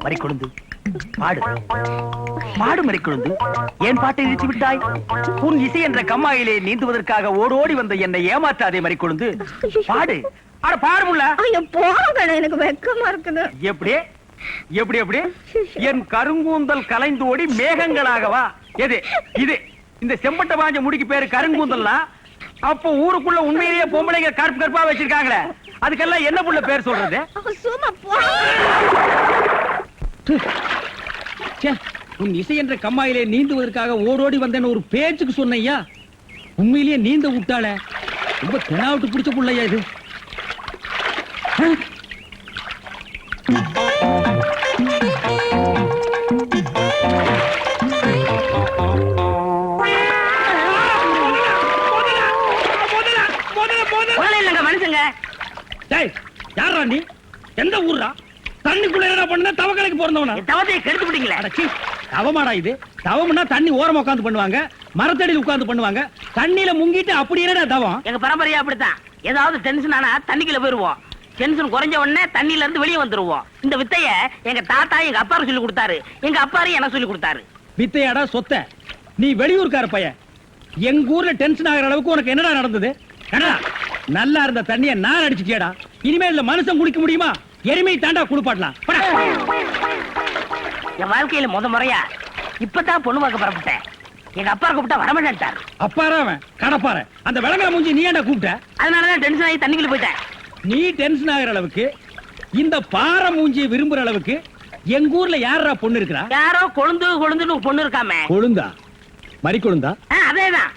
மறிக்கொழுந்து பாடு பாடு மறிக்கொழுந்து. ஏன் பாட்டை நிறுத்தி விட்டாய்? உன் இசை என்ற கம்மாயிலே நீந்துவதற்காக ஓடோடி வந்த என்னை ஏமாற்றாதே மறிக்கொழுந்து. பாடு. அட பாடு முல்ல. போங்க, எனக்கு வெக்கமா இருக்குது. எப்படி எப்படி எப்படி? என் கருங்கூந்தல் கலைந்து ஓடி மேகங்களாகவா? எது இது? இந்த செம்பட்ட பாஞ்ச முடிக்கு பேரு கருங்கூந்தல்னா அப்போ ஊருக்குள்ள உண்மையிலேயே பொம்பளைங்க கருப்பு கருப்பா வச்சிருக்காங்களே, அதுக்கெல்லாம் என்ன புள்ள பேர் சொல்றது? உன் இசை என்ற கம்மாயிலே நீந்துவதற்காக ஓடோடி வந்தேன்னு ஒரு பேச்சுக்கு சொன்னையா, உண்மையிலேயே நீந்த விட்டாள. ரொம்ப தெனாவிட்டு பிடிச்ச புள்ளையா இது. மனுஷங்க யாரா நீ? எந்த ஊர்ரா? தண்ணிக்குள்ள என்ன பண்ண? தவக்கலைக்கு பிறந்தவனா? தவத்தையை கெடுத்து விட்டீங்களா? தவமாடா இது? தவம்னா தண்ணி ஓரமா உட்கார்ந்து பண்ணுவாங்க, மரத்தடியில் உட்கார்ந்து பண்ணுவாங்க. தண்ணியில முங்கிட்டு அப்படி என்னடா தவம்? எங்க பரம்பரையா அப்படித்தான். ஏதாவது டென்ஷன் ஆனா தண்ணிக்குள்ள போயிருவோம். டென்ஷன் குறைஞ்ச உடனே தண்ணியில இருந்து வெளியே வந்துருவோம். இந்த வித்தைய எங்க தாத்தா எங்க அப்பாரு சொல்லி கொடுத்தாரு, எங்க அப்பாரு எனக்கு சொல்லி கொடுத்தாரு. வித்தையாடா சொத்த? நீ வெளியூர்கார பையன். எங்க ஊர்ல டென்ஷன் ஆகிற அளவுக்கு உனக்கு என்னடா நடந்தது? நல்லா இருந்த தண்ணிய நான் அடிச்சுட்டியடா. இனிமேல் மனுஷன் குடிக்க முடியுமா? எருமை தாண்டா குளிப்பாட்டலாம். என் வாழ்க்கையில முறையா இப்பதான் பொண்ணு பார்க்க புறப்பட்டேன். எங்க அப்பா கூப்பிட்டா வரமாட்டேன். அப்பாராவன் கடப்பார அந்த விளங்கல மூஞ்சி நீ ஏன்டா கூப்பிட்ட? அதனாலதான் டென்ஷன் ஆகி தண்ணிக்குள்ள போயிட்டேன். நீ டென்ஷன் ஆகிற அளவுக்கு இந்த பாறை மூஞ்சியை விரும்புற அளவுக்கு எங்க ஊர்ல யாரா பொண்ணு இருக்கிறா? யாரோ கொழுந்துன்னு பொண்ணு இருக்காமே. கொழுந்தா? மறிக்கொழுந்தா? அதேதான்.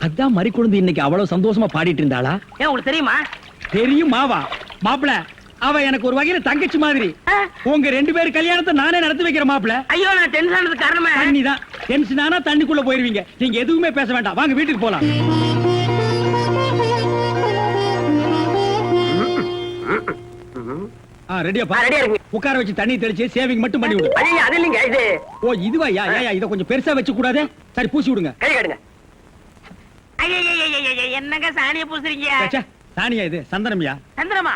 அதான் மறிக்கொழுந்து இன்னைக்கு அவ்வளவு சந்தோஷமா பாடிட்டு இருந்தாளா? ஏன் உங்களுக்கு தெரியுமா? தெரியும் மாவா. மாப்பிள அவ எனக்கு ஒரு வகையில தங்கச்சி மாதிரி. உங்க ரெண்டு பேரும் கல்யாணத்தை நானே நடத்தி வைக்கிற மாப்பிள. ஐயோ, நான் டென்ஷன் ஆனதுக்கு காரணமே தண்ணி தான். டென்ஷன் ஆனா தண்ணிக்குள்ள போயிருவீங்க. நீங்க எதுவுமே பேச வேண்டாம், வாங்க வீட்டுக்கு போலாம். ரெடியாப்பா? உட்கார வச்சு தண்ணி தெளிச்சு சேவிங் மட்டும் பண்ணி விடு. அது இல்லைங்க இது. ஓ இதுவா? இத கொஞ்சம் பெருசா வச்சு கூடாதே. சரி பூசி விடுங்க. கை காட்டுங்க. என்னங்க சாணிய பூசுறீங்க? சாணியா இது? சந்தனம்யா. சந்தனமா?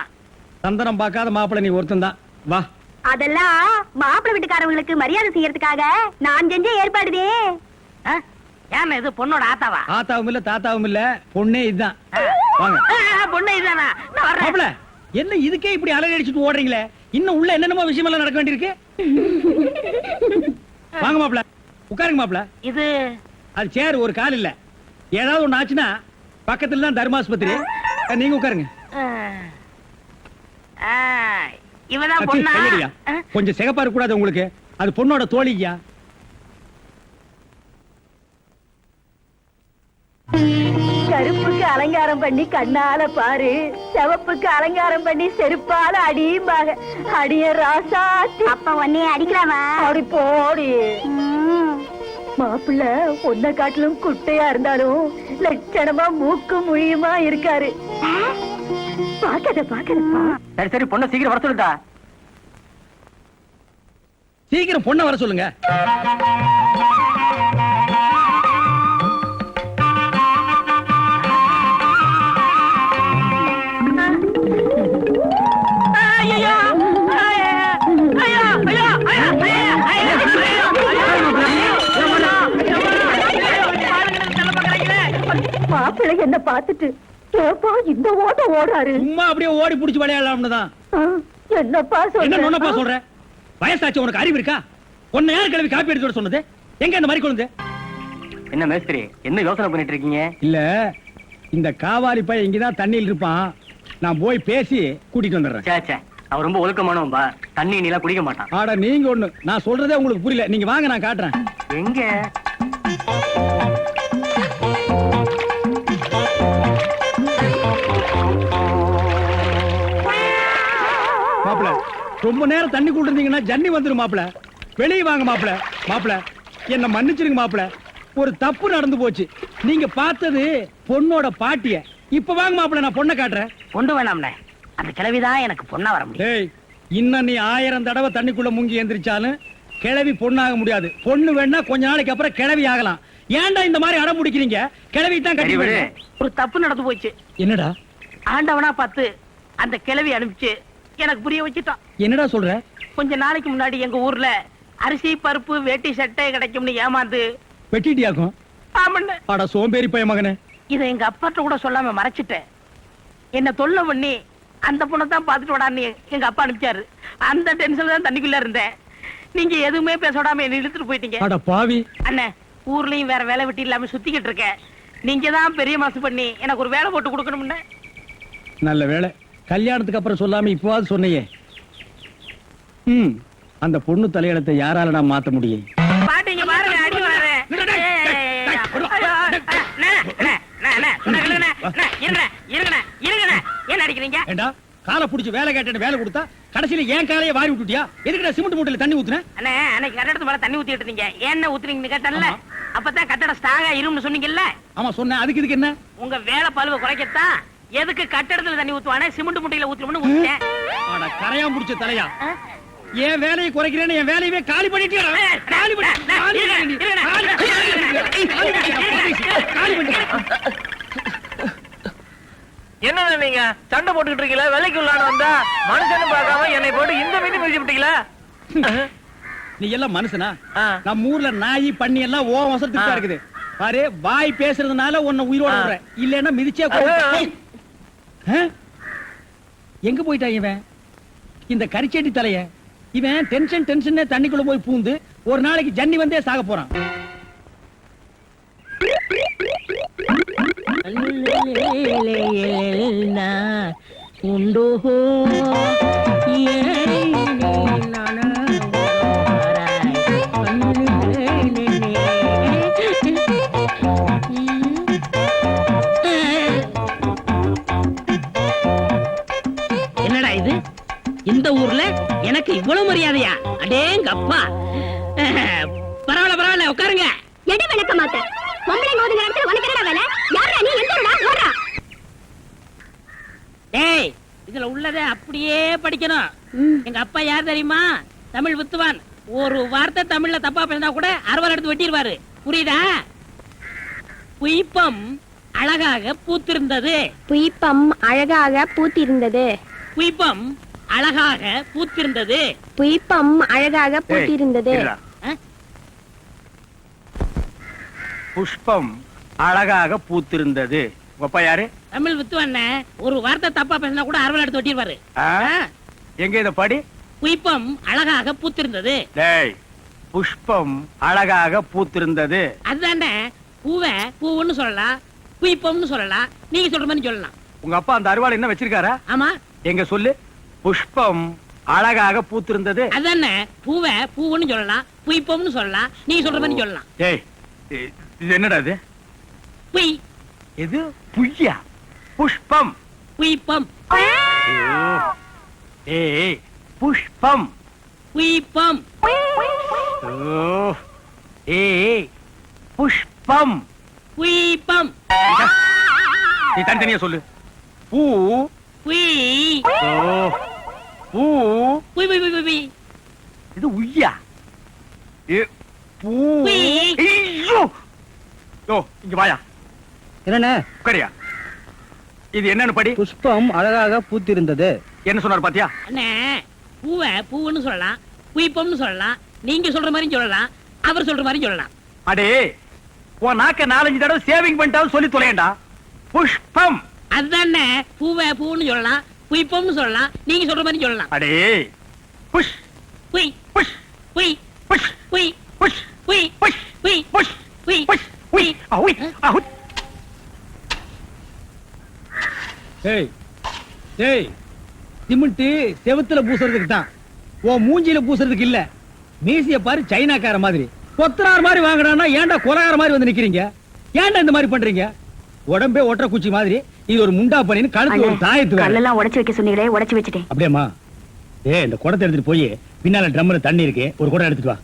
சந்தனம் பார்க்காத மாப்பிள நீ ஒருத்தன் தான். வா. அதெல்லாம் மாப்பிள வீட்டுக்காரங்களுக்கு மரியாதை செய்யறதுக்காக நான் செஞ்ச ஏற்பாடுதே. ஏன் இது பொண்ணோட ஆத்தாவா? ஆத்தாவும் இல்ல தாத்தாவும் இல்ல, பொண்ணே இதுதான். வாங்க. பொண்ணே இதுதானா? மாப்பிள என்ன இதுக்கே இப்படி அலறி அடிச்சுட்டு ஓடுறீங்களே? இன்னும் உள்ள என்னென்னமோ விஷயம் எல்லாம் நடக்க வேண்டியிருக்கு. வாங்க மாப்பிள, உட்காருங்க மாப்பிள. இது அது சேர், ஒரு கால் இல்ல. ஏதாவது ஒண்ணு ஆச்சுன்னா பக்கத்துல தான் தர்மாஸ்பத்திரி. நீங்க உட்காருங்க. இவதான் பொண்ணா? கொஞ்சம் சிகப்பா இருக்க கூடாது உங்களுக்கு? அது பொண்ணோட தோழியா? கருப்புக்கு அலங்காரம் பண்ணி கண்ணால பாரு, சிவப்புக்கு அலங்காரம் பண்ணி செருப்பால அடியும்பாங்க. அடிய ராசாத்தி. அப்ப உன்னை அடிக்கலாமா? அடி போடி. மாப்பிள்ள ஒன்ன காட்டிலும் குட்டையா இருந்தாலும் லட்சணமா மூக்கு முழியுமா இருக்காரு. பாக்கத. சரி சரி, பொண்ணை சீக்கிரம் வர சொல்லுடா. சீக்கிரம் பொண்ணை வர சொல்லுங்க. மாப்பிள்ளை என்ன பார்த்துட்டு இந்த ஓட்ட ஓடுறாரு. சும்மா அப்படியே ஓடி புடிச்சு விளையாடலாம்னு தான். என்னப்பா சொல்ற? வயசாச்சு, உனக்கு அறிவு இருக்கா? உன்னை யார் கிளம்பி காப்பி எடுத்து சொன்னது? எங்க அந்த மாதிரி கொண்டு? என்ன மேஸ்திரி, என்ன யோசனை பண்ணிட்டு இருக்கீங்க? இல்ல, இந்த காவாலி பையன் இங்கதான் தண்ணியில் இருப்பான். நான் போய் பேசி கூட்டிட்டு வந்துடுறேன். அவன் ரொம்ப ஒழுக்கமானவன்பா. தண்ணி நீலாம் குடிக்க மாட்டான். ஆடா நீங்க ஒண்ணு, நான் சொல்றதே உங்களுக்கு புரியல. நீங்க வாங்க, நான் காட்டுறேன். எங்க? மாப்பிள ரொம்ப நேரம் தண்ணி கூட்டிருந்தீங்கன்னா ஜன்னி வந்துடும் மாப்பிள. வெளியே வாங்க மாப்பிள. மாப்பிள என்ன மன்னிச்சிருங்க மாப்பிள, ஒரு தப்பு நடந்து போச்சு. நீங்க பார்த்தது பொண்ணோட பாட்டிய. இப்ப வாங்க மாப்பிள, நான் பொண்ணை காட்டுறேன். பொண்ணு வேணாம்ல, அந்த கிழவிதான் எனக்கு பொண்ணா வர முடியும். டேய், இன்னும் நீ 1000 தடவை தண்ணிக்குள்ள முங்கி எந்திரிச்சாலும் கிழவி பொண்ணாக முடியாது. பொண்ணு வேணா கொஞ்ச நாளைக்கு அப்புறம் கிழவி ஆகலாம். ஏன்டா இந்த மாதிரி அடம் பிடிக்கிறீங்க? கிழவி தான் கட்டி விடு. ஒரு தப்பு நடந்து போச்சு. என்னடா ஆண்டவனா பார்த்து அந்த கிழவி அனுப்பிச்சு எனக்கு புரிய வச்சுட்டான். என்னடா சொல்ற? கொஞ்ச நாளைக்கு முன்னாடி எங்க ஊர்ல அரிசி பருப்பு வேட்டி சட்டை கிடைக்கும்னு ஏமாந்து வெட்டிட்டியாக்கும். ஆமண்ணே. அட சோம்பேறி பைய மகனே. இதை எங்க அப்பாட்ட கூட சொல்லாம மறைச்சிட்டேன். என்ன தொல்லை பண்ணி அந்த பொண்ணை தான் பாத்துட்டு விடான்னு எங்க அப்பா அனுப்பிச்சாரு. அந்த டென்ஷன்ல தான் தண்ணிக்குள்ள இருந்தேன். நீங்க எதுவுமே பேச விடாம என்ன இழுத்துட்டு போயிட்டீங்க. அட பாவி. அண்ணே, ஊர்லயும் வேற வேலை வெட்டி இல்லாம சுத்திக்கிட்டு இருக்கேன். நீங்க தான் பெரிய மனசு பண்ணி எனக்கு ஒரு வேலை போட்டு கொடுக்கணும்னு. நல்ல வேலை, கல்யாணத்துக்கு அப்புறம் சொல்லாம இப்பவாது சொன்னையே. அந்த பொண்ணு தலையெழுத்தை யாரால நான் மாத்த முடியும்? பாட்டீங்க பாருங்க, அடி வர. என்ன அடிக்கிறீங்க? ஏண்டா காலை புடிச்சு வேலை கேட்டேன்னு வேலை கொடுத்தா கடைசியில ஏன் காலையை வாரி விட்டுட்டியா? எதுக்குடா சிமெண்ட் மூட்டையில தண்ணி ஊத்துன? அண்ணே, அன்னைக்கு கட்டடத்து மேல தண்ணி ஊத்திட்டு இருந்தீங்க. என்ன ஊத்துறீங்கன்னு கேட்டல. அப்பதான் கட்டடம் ஸ்ட்ராங்கா இரும்னு சொன்னீங்கல்ல. ஆமா சொன்னேன். அதுக்கு இதுக்கு என்ன? உங்க வேலை பழுவ குறைக்கத்தான் எதுக்கு கட்டடத்துல தண்ணி ஊத்துவானே சிமெண்ட் மூட்டையில ஊத்துறோம்னு ஊத்திட்டேன். அட கரையா முடிச்ச தலையா, என் வேலையை குறைக்கிறேன்னு என் வேலையவே காலி பண்ணிட்டியா? காலி பண்ணி என்ன நீங்க சண்டை போட்டுக்கிட்டு இருக்கீங்களா? வேலைக்கு உள்ளான வந்தா மனுஷன்னு பார்க்காம என்னை போட்டு இந்த மீது மிதிச்சு விட்டீங்களா? நீ எல்லாம் மனுஷனா? ஆ. நம்ம ஊர்ல நாய் பண்ணி எல்லாம் ஓ வசத்துக்கு தான் இருக்குது. பாரு, வாய் பேசுறதுனால உன்னை உயிரோட விடுறேன். இல்லன்னா மிதிச்சே கொல்லுவேன். எங்க போயிட்டா இவன்? இந்த கரிச்சேட்டி தலைய இவன் டென்ஷன் தண்ணிக்குள்ள போய் பூந்து ஒரு நாளைக்கு ஜன்னி வந்தே சாக போறான். என்னடா இது? இந்த ஊர்ல எனக்கு இவ்வளவு மரியாதையா? அடேங்க அப்பா. பரவாயில்ல உட்காருங்க. எடி விளக்க மாட்டேன். பொம்பளை மோதுங்க இடத்துல உனக்கு என்னடா வேலை? யாரா நீ? எந்தடா ஓடுறா? டேய், இதுல உள்ளத அப்படியே படிக்கணும். எங்க அப்பா யார் தெரியுமா? தமிழ் வித்துவான். ஒரு வார்த்தை தமிழ்ல தப்பா பேசினா கூட அறுவாள் எடுத்து வெட்டிடுவாரு. புரியுதா? புய்பம் அழகாக பூத்திருந்தது. புய்பம் அழகாக பூத்திருந்தது. புய்பம் அழகாக பூத்திருந்தது. புய்பம் அழகாக பூத்திருந்தது. புஷ்பம் அழகாக பூத்திருந்தது. அப்பா யாரு? தமிழ் வித்துவான். ஒரு வார்த்தை தப்பா பேசினா கூட அறுவாள் எடுத்து வெட்டிடுவாரு. எங்க இத படி? புய்பம் அழகாக பூத்திருந்தது. டேய், புஷ்பம் அழகாக பூத்திருந்தது. அதுதானே. பூவை பூவுன்னு சொல்லலாம், புய்பம்னு சொல்லலாம். நீங்க சொல்ற மாதிரி சொல்லலாம். உங்க அப்பா அந்த அருவாள் என்ன வச்சிருக்காரா? ஆமா. எங்க சொல்லு. புஷ்பம் அழகாக பூத்திருந்தது. அதானே. பூவை பூவுன்னு சொல்லலாம், புய்பம்னு சொல்லலாம். நீங்க சொல்ற மாதிரி சொல்லலாம். டேய், இது என்னடா இது? புய். இது புய்யா? புஷ்பம். புய்பம். ஏய், புஷ்பம். புய்பம். ஏய், புஷ்பம். புய்பம். நீ தனித்தனியா சொல்லு. பூ. புய். பூ. புய் புய் புய் புய். இது உய்யா? பூ. ஐயோ, யோ இங்க வாயா. என்னண்ணே? உட்காரியா. இது என்னன்னு படி. புஷ்பம் அழகாக பூத்திருந்தது. என்ன சொன்னார் பாத்தியா? அண்ணே, பூவை பூவுன்னு சொல்லலாம், புய்பம்னு சொல்லலாம். நீங்க சொல்ற மாதிரி சொல்லலாம், அவர் சொல்ற மாதிரி சொல்லலாம். அடே, உன் நாக்க 4-5 தடவை சேவிங் பண்ணிட்டாலும் சொல்லி தொலையண்டா. புஷ்பம். அதுதானே. பூவை பூவுன்னு சொல்லலாம், புய்பம்னு சொல்லலாம். நீங்க சொல்ற மாதிரி சொல்லலாம். அடே, புஷ் புய் புஷ் புய் புஷ் புய் புஷ் புய் புஷ் புய் புஷ் புய் புஷ் உய் அவுய் அவுய். ஏய் ஏய், சிமெண்ட் செவுத்துல பூசுறதுக்கு தான், ஓ மூஞ்சில பூசுறதுக்கு இல்ல. மீசிய பாரு, சைனாக்கார மாதிரி கொத்தனார் மாதிரி வாங்குறானா ஏன்டா கொலகார மாதிரி வந்து நிக்கிறீங்க? ஏன்டா இந்த மாதிரி பண்றீங்க? உடம்பே ஒற்ற குச்சி மாதிரி, இது ஒரு முண்டா பண்ணின்னு கழுத்து ஒரு தாயத்து வேற. கல்லெல்லாம் உடைச்சு வைக்க சொன்னீங்களே, உடைச்சு வச்சுட்டேன். அப்படியேம்மா? இந்த குடத்தை எடுத்துட்டு போய் பின்னால ட்ரம்ல தண்ணி இருக்கு, ஒரு குடம் எடுத்துட்டு வா.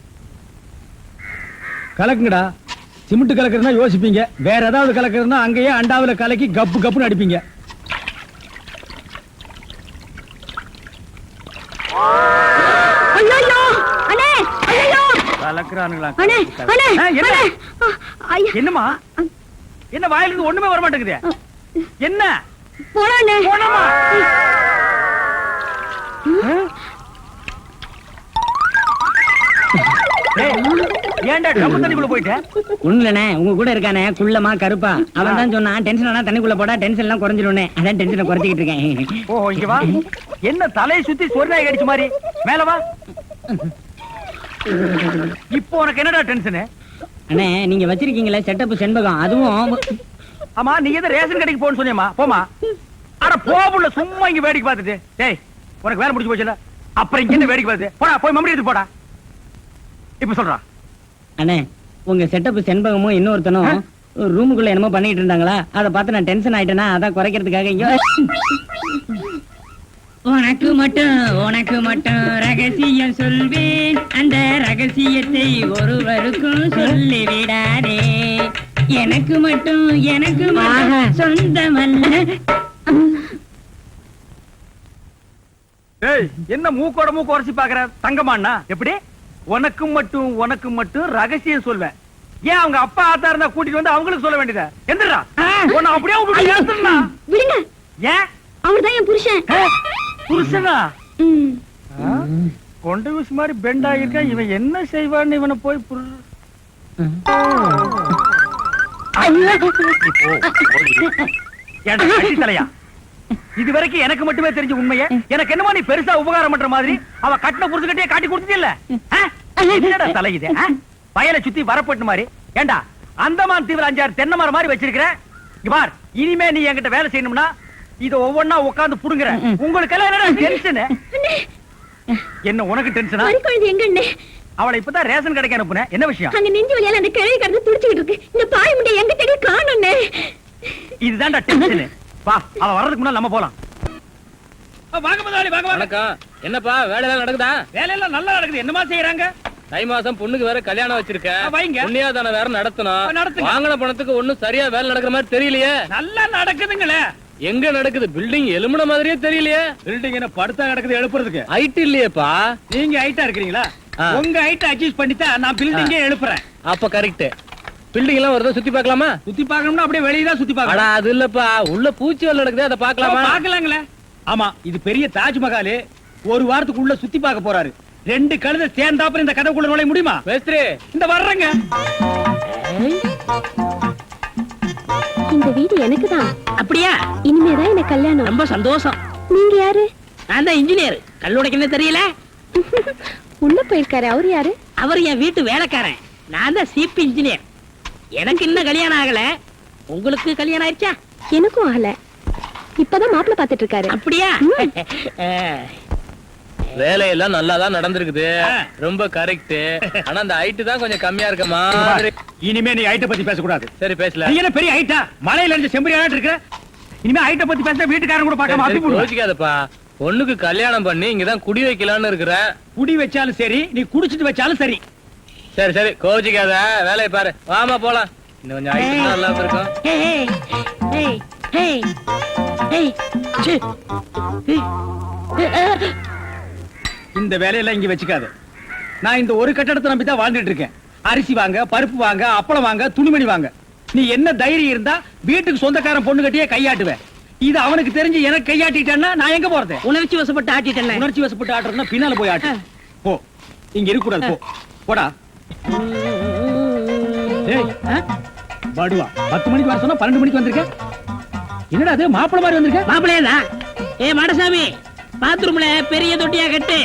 கலக்குங்கடா. சிமெண்ட் கலக்குறதுனா யோசிப்பீங்க, வேற ஏதாவது கலக்குறதுனா அங்கேயே அண்டாவில கலக்கி கப்பு கப்புன்னு அடிப்பீங்க. ஐயோ அண்ணே ஐயோ கலக்குறானுங்களா? அண்ணே அண்ணே ஆ, என்ன? அண்ணே ஐயா என்னம்மா என்ன வாயிலிருந்து ஒண்ணுமே வர மாட்டேங்குது? என்ன போடாண்ணே போனமா? ஏன்டா டம்மு தண்ணிக்குள்ள போயிட்ட? ஒண்ணுலண்ணே உங்க கூட இருக்கானே குள்ளமா கருப்பா அவன் தான் சொன்னான் டென்ஷன் ஆனா தண்ணிக்குள்ள போடா டென்ஷன் எல்லாம் குறைஞ்சிரும்னே அதான் டென்ஷனை குறைச்சிக்கிட்டு இருக்கேன். ஓ இங்க வா. என்ன தலையை சுத்தி சொர்ணாய் அடிச்ச மாதிரி மேல வா. இப்போ உனக்கு என்னடா டென்ஷனு? அண்ணே நீங்க வச்சிருக்கீங்களே செட்டப் செண்பகம் அதுவும் ஆமா நீ எது ரேஷன் கடைக்கு போன்னு சொன்னியம்மா போமா. அட போபுள்ள சும்மா இங்க வேடிக்கை பார்த்துட்டு. டேய் உனக்கு வேலை முடிஞ்சு போச்சுல அப்புறம் இங்க என்ன வேடிக்கை பார்த்து போடா போய் மம்மடி எடுத்து போடா. இப்ப சொல்றா. அண்ணே உங்க செட்டப் செண்பகமும் இன்னொருத்தனும் ரூமுக்குள்ள என்னமோ பண்ணிட்டு இருந்தாங்களா அதை பார்த்து நான் டென்ஷன் ஆயிட்டேனா அதான் குறைக்கிறதுக்காக இங்க உனக்கு மட்டும் ரகசியம் சொல்வேன் அந்த ரகசியத்தை ஒருவருக்கும் சொல்லி விடாதே எனக்கு மட்டும் சொந்தமல்ல. ஏய் என்ன மூக்கோட மூக்கு உரசி பாக்குற தங்கமாண்ணா? எப்படி உனக்கு மட்டும் ரகசியம் சொல்வேன்? ஏன் அவங்க அப்பா ஆத்தா இருந்தா கூட்டிட்டு வந்து அவங்களுக்கு சொல்ல வேண்டியதா? எந்திரா உன்னை அப்படியே விட்டுட்டு ஏத்துறா. விடுங்க ஏன் அவர்தான் என் புருஷன். புருஷனா? கொண்ட விஷ் மாதிரி பெண்ட் ஆகிருக்கா. இவன் என்ன செய்வான்னு இவனை போய் தலையா இது வரைக்கும் எனக்கு மட்டுமே தெரிஞ்ச உண்மையை எனக்கு என்னமோ நீ பெருசா உபகாரம் பண்ற மாதிரி அவ கட்டின புருஷகிட்டே காட்டி கொடுத்தது இல்ல. என்னடா தலை இது? வயலை சுத்தி வரப்பட்டு மாதிரி ஏண்டா அந்தமான் தீவிர 5-6 தென்னை மரம் மாதிரி வச்சிருக்கிற. இங்க பார் இனிமே நீ என்கிட்ட வேலை செய்யணும்னா இத ஒவ்வொன்னா உட்கார்ந்து புடுங்குற. உங்களுக்கு எல்லாம் என்னடா டென்ஷன்? என்ன உனக்கு டென்ஷனா? எங்க அவளை இப்பதான் ரேஷன் கடைக்கு அனுப்புன. என்ன விஷயம்? அங்க நெஞ்சு வலியால அந்த கிழவி கடந்து துடிச்சிட்டு இருக்கு. இந்த பாய் முண்டை எங்க தேடி காணோம்னே. இதுதான்டா டென்ஷன். வா அவ வர்றதுக்கு முன்னால நம்ம போலாம். வாங்க முதலாளி வாங்க. வணக்கம். என்னப்பா வேலையெல்லாம் நடக்குதா? வேலையெல்லாம் நல்லா நடக்குது. என்னமா செய்யறாங்க? தை மாசம் பொண்ணுக்கு வேற கல்யாணம் வச்சிருக்கேன். வைங்க. புண்ணியாதானம் வேற நடத்தணும். நடத்துங்க. வாங்கின பணத்துக்கு ஒண்ணும் சரியா வேலை நடக்கிற மாதிரி தெரியலையே. நல்லா நடக்குதுங்களே. எங்க நடக்குது? பில்டிங் எலும்புன மாதிரியே தெரியலையே. பில்டிங் என்ன படுத்தா நடக்குது எழுப்புறதுக்கு? ஹைட் இல்லையேப்பா. நீங்க ஹைட்டா இருக்கீங்களா? உங்க ஹைட் அட்ஜஸ்ட் பண்ணிட்டா நான் பில்டிங்கே எழுப்புறேன். அப்ப கரெக்ட். பில்டிங் எல்லாம் வருதா சுத்தி பார்க்கலாமா? சுத்தி பார்க்கணும்னா அப்படியே வெளிய தான் சுத்தி பார்க்கணும். அட அது இல்லப்பா உள்ள பூச்சி வேலை நடக்குது அத பார்க்கலாமா? பார்க்கலாங்களே. ஆமா இது பெரிய தாஜ்மஹால். ஒரு வாரத்துக்கு உள்ள சுத்தி பார்க்க போறாரு. 2 கழுதை சேர்ந்தாப்புல இந்த கதவுக்குள்ள நுழைய முடியுமா? மேஸ்திரி இந்த வர்றங்க. இந்த வீடு எனக்கு தான். அப்படியா? இனிமேதான் எனக்கு கல்யாணம். ரொம்ப சந்தோஷம். நீங்க யாரு? நான் தான் இன்ஜினியர். கல்லுடைக்கணும் தெரியல? உள்ள போயிருக்காரு. அவரு யாரு? அவர் என் வீட்டு வேலைக்காரன். நான் தான் சிபி இன்ஜினியர். எனக்கு இன்னும் கல்யாணம் ஆகல. உங்களுக்கு கல்யாணம் ஆயிடுச்சா? எனக்கும் ஆகல. இப்பதான் மாப்பிள்ளை பாத்துட்டு இருக்காரு. அப்படியா? வேலையெல்லாம் நல்லா தான் நடந்திருக்குது. ரொம்ப கரெக்ட். ஆனா அந்த ஹைட் தான் கொஞ்சம் கம்மியா இருக்க மாதிரி. இனிமே நீ ஹைட்ட பத்தி பேச கூடாது. சரி பேசல. நீ என்ன பெரிய ஹைட்டா? மலையில இருந்து செம்பரியாட்டு இருக்க. இனிமே ஹைட்ட பத்தி பேச வீட்டுக்காரங்க கூட பார்க்காம அப்படி போடுவாங்க. யோசிக்காதப்பா. பொண்ணுக்கு கல்யாணம் பண்ணி இங்கதான் குடி வைக்கலாம்னு இருக்கிறேன். குடி வச்சாலும் சரி நீ குடிச்சிட்டு வச்சாலும் சரி. சரி சரி கோச்சிக்காத. வேலையை பாரு. வாமா போலாம். இன்னும் கொஞ்சம் ஹைட் நல்லா இருக்கும். ஏய், ஏய், ஏய், ஏய், சீ. இந்த வேலையெல்லாம் இங்க வச்சுக்காத. நான் இந்த ஒரு கட்டடத்தை நம்பி தான் வாழ்ந்துட்டு இருக்கேன். அரிசி வாங்க, பருப்பு வாங்க, அப்பளம் வாங்க, துணிமணி வாங்க. நீ என்ன தைரியம் இருந்தா வீட்டுக்கு சொந்தக்காரன் பொண்ணு கட்டியே கையாட்டுவேன். இது அவனுக்கு தெரிஞ்சு எனக்கு கையாட்டிட்டேன்னா நான் எங்க போறது? உணர்ச்சி வசப்பட்டு ஆட்டிட்டேன். உணர்ச்சி வசப்பட்டு ஆட்டுறதுன்னா பின்னால போய் ஆட்டு. போ. இங்க இருக்க கூடாது. போ. போடா. ஏய், பாடுவா 10 மணிக்கு வர சொன்னா 12 மணிக்கு வந்திருக்க. என்னடா அது மாப்பிள்ளை மாதிரி வந்திருக்க? மாப்பிள்ளையதான். ஏ மாடசாமி பாத்ரூம்ல பெரிய தொட்டியா கட்டு.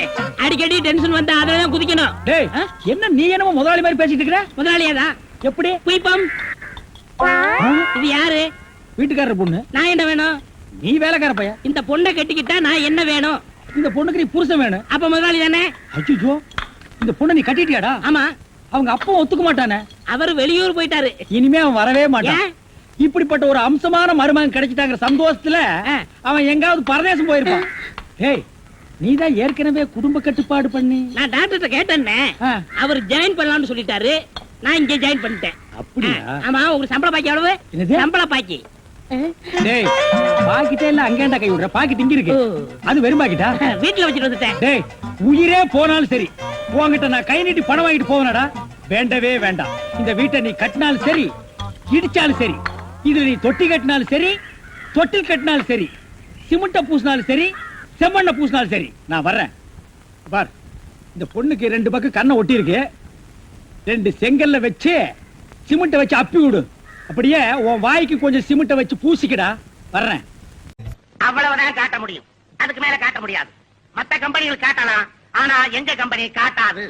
அடிக்கடி டென்ஷன் வந்தா அதெல்லாம் குதிக்கணும். டேய் என்ன நீ என்னமோ முதலாளி மாதிரி பேசிட்டு இருக்கற? முதலாளியாதான். எப்படி? குயிப்பம். இது யாரு? வீட்டுக்காரர் பொண்ணு. நான் என்ன வேணும்? நீ வேலைக்கார பையன். இந்த பொண்ணை கட்டிக்கிட்டா நான் என்ன வேணும்? இந்த பொண்ணுக்கு நீ புருஷன் வேணும். அப்ப முதலாளி தானே? அச்சோ இந்த பொண்ணை நீ கட்டிட்டியாடா? ஆமா. அவங்க அப்பா ஒத்துக்க மாட்டானே. அவர் வெளியூர் போயிட்டாரு. இனிமே அவன் வரவே மாட்டான். இப்படிப்பட்ட ஒரு அம்சமான மருமகன் கிடைச்சிட்டாங்கிற சந்தோஷத்துல அவன் எங்காவது பரதேசம் போயிருப்பான். ஏய் நீதான் ஏற்கனவே குடும்ப கட்டுப்பாடு பண்ணி. நான் டாக்டர்ட்ட கேட்டேன்னே. அவர் ஜாயின் பண்ணலாம்னு சொல்லிட்டாரு. நான் இங்க ஜாயின் பண்ணிட்டேன். அப்படியா? ஆமா. உங்களுக்கு சம்பள பாக்கி எவ்வளவு? என்னது? சம்பள பாக்கி டேய் பாக்கிட்டே இல்ல அங்கேண்டா கை விடுற பாக்கெட் இங்க இருக்கு அது வெறும் பாக்கிட்டா வீட்டுல வச்சுட்டு வந்துட்டேன். டேய் உயிரே போனாலும் சரி உன்கிட்ட நான் கை நீட்டி பணம் வாங்கிட்டு போவேனடா. வேண்டவே வேண்டாம். இந்த வீட்டை நீ கட்டினாலும் சரி இடிச்சாலும் சரி, இதுல நீ தொட்டி கட்டினாலும் சரி தொட்டில் கட்டினாலும் சரி, சிமெண்ட பூசினாலும் சரி செம்மண்ண பூசினாலும் சரி, நான் வர்றேன். பார், இந்த பொண்ணுக்கு 2 பக்கம் கண்ணை ஒட்டி இருக்கு. 2 செங்கல்ல வச்சு சிமெண்ட வச்சு அப்பி விடு. அப்படியே உன் வாய்க்கு கொஞ்சம் சிமெண்ட வச்சு பூசிக்கடா. வர்றேன். அவ்வளவுதான் காட்ட முடியும், அதுக்கு மேல காட்ட முடியாது. மத்த கம்பெனிகள் காட்டலாம், ஆனா எங்க கம்பெனி காட்டாது.